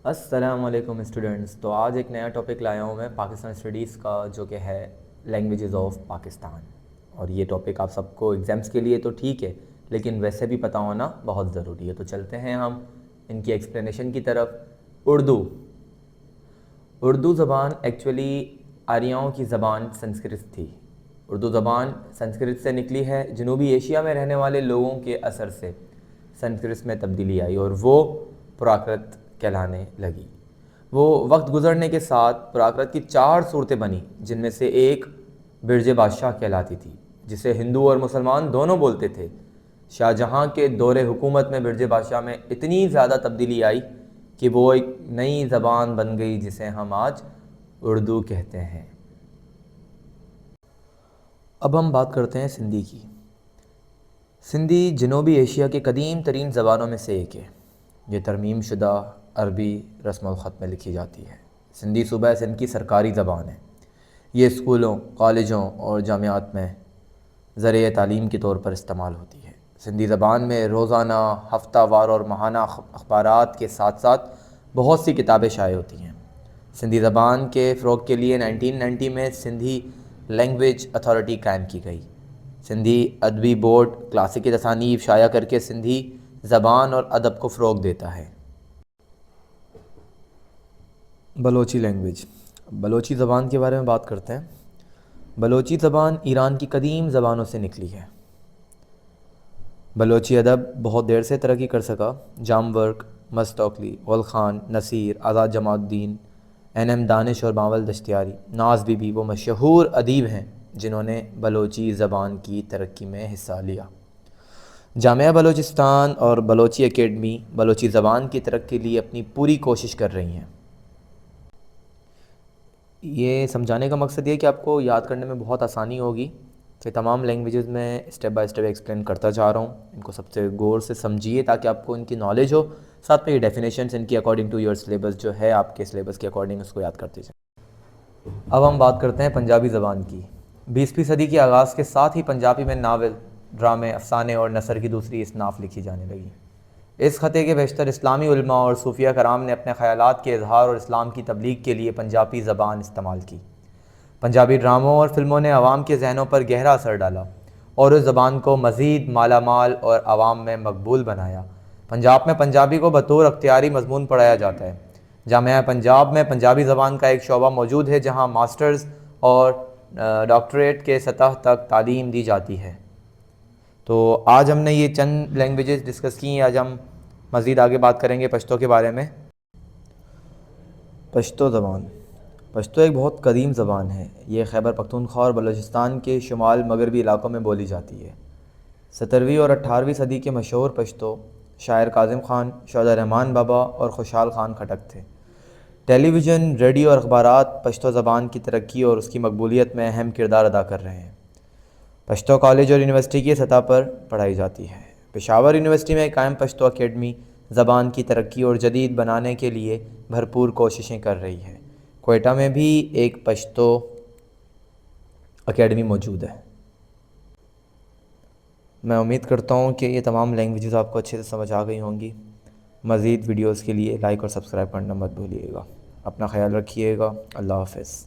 السلام علیکم اسٹوڈنٹس. تو آج ایک نیا ٹاپک لایا ہوں میں پاکستان اسٹڈیز کا، جو کہ ہے لینگویجز آف پاکستان. اور یہ ٹاپک آپ سب کو ایگزامس کے لیے تو ٹھیک ہے، لیکن ویسے بھی پتہ ہونا بہت ضروری ہے. تو چلتے ہیں ہم ان کی ایکسپلینیشن کی طرف. اردو زبان ایکچولی آریاؤں کی زبان سنسکرت تھی. اردو زبان سنسکرت سے نکلی ہے. جنوبی ایشیا میں رہنے والے لوگوں کے اثر سے سنسکرت میں تبدیلی آئی اور وہ پراکرت کہلانے لگی. وہ وقت گزرنے کے ساتھ پراکرت کی 4 صورتیں بنی، جن میں سے ایک برج بادشاہ کہلاتی تھی، جسے ہندو اور مسلمان دونوں بولتے تھے. شاہ جہاں کے دور حکومت میں برج بادشاہ میں اتنی زیادہ تبدیلی آئی کہ وہ ایک نئی زبان بن گئی، جسے ہم آج اردو کہتے ہیں. اب ہم بات کرتے ہیں سندھی کی. سندھی جنوبی ایشیا کے قدیم ترین زبانوں میں سے ایک ہے. یہ ترمیم شدہ عربی رسم الخط میں لکھی جاتی ہے. سندھی صوبہ سندھ کی سرکاری زبان ہے. یہ اسکولوں، کالجوں اور جامعات میں ذریعہ تعلیم کے طور پر استعمال ہوتی ہے. سندھی زبان میں روزانہ، ہفتہ وار اور ماہانہ اخبارات کے ساتھ ساتھ بہت سی کتابیں شائع ہوتی ہیں. سندھی زبان کے فروغ کے لیے 1990 میں سندھی لینگویج اتھارٹی قائم کی گئی. سندھی ادبی بورڈ کلاسیکی تصانیف شائع کر کے سندھی زبان اور ادب کو فروغ دیتا ہے. بلوچی لینگویج. بلوچی زبان کے بارے میں بات کرتے ہیں. بلوچی زبان ایران کی قدیم زبانوں سے نکلی ہے. بلوچی ادب بہت دیر سے ترقی کر سکا. جام ورک، مستوکلی، غل خان، نصیر، آزاد جمال الدین، ایم دانش اور باول دشتیاری، ناز بی بی وہ مشہور ادیب ہیں جنہوں نے بلوچی زبان کی ترقی میں حصہ لیا. جامعہ بلوچستان اور بلوچی اکیڈمی بلوچی زبان کی ترقی کے لیے اپنی پوری کوشش کر رہی ہیں. یہ سمجھانے کا مقصد یہ کہ آپ کو یاد کرنے میں بہت آسانی ہوگی کہ تمام لینگویجز میں اسٹیپ بائی اسٹیپ ایکسپلین کرتا جا رہا ہوں. ان کو سب سے غور سے سمجھیے تاکہ آپ کو ان کی نالج ہو. ساتھ میں یہ ڈیفینیشنس ان کی اکارڈنگ ٹو یور سلیبس جو ہے آپ کے سلیبس کے اکارڈنگ اس کو یاد کرتے جائیں. اب ہم بات کرتے ہیں پنجابی زبان کی. 20ویں صدی کے آغاز کے ساتھ ہی پنجابی میں ناول، ڈرامے، افسانے اور نثر کی دوسری اصناف لکھی جانے لگی. اس خطے کے بیشتر اسلامی علماء اور صوفیہ کرام نے اپنے خیالات کے اظہار اور اسلام کی تبلیغ کے لیے پنجابی زبان استعمال کی. پنجابی ڈراموں اور فلموں نے عوام کے ذہنوں پر گہرا اثر ڈالا اور اس زبان کو مزید مالا مال اور عوام میں مقبول بنایا. پنجاب میں پنجابی کو بطور اختیاری مضمون پڑھایا جاتا ہے. جامعہ پنجاب میں پنجابی زبان کا ایک شعبہ موجود ہے جہاں ماسٹرز اور ڈاکٹریٹ کے سطح تک تعلیم دی جاتی ہے. تو آج ہم نے یہ چند لینگویجز ڈسکس کی ہیں. آج ہم مزید آگے بات کریں گے پشتو کے بارے میں. پشتو زبان. پشتو ایک بہت قدیم زبان ہے. یہ خیبر پختونخوا اور بلوچستان کے شمال مغربی علاقوں میں بولی جاتی ہے. 17ویں اور 18ویں صدی کے مشہور پشتو شاعر کاظم خان، شہدا رحمان بابا اور خوشحال خان خٹک تھے. ٹیلی ویژن، ریڈیو اور اخبارات پشتو زبان کی ترقی اور اس کی مقبولیت میں اہم کردار ادا کر رہے ہیں. پشتو کالج اور یونیورسٹی کی سطح پر پڑھائی جاتی ہے. پشاور یونیورسٹی میں قائم پشتو اکیڈمی زبان کی ترقی اور جدید بنانے کے لیے بھرپور کوششیں کر رہی ہے. کوئٹہ میں بھی ایک پشتو اکیڈمی موجود ہے. میں امید کرتا ہوں کہ یہ تمام لینگویجز آپ کو اچھے سے سمجھ آ گئی ہوں گی. مزید ویڈیوز کے لیے لائک اور سبسکرائب کرنا مت بھولیے گا. اپنا خیال رکھیے گا. اللہ حافظ.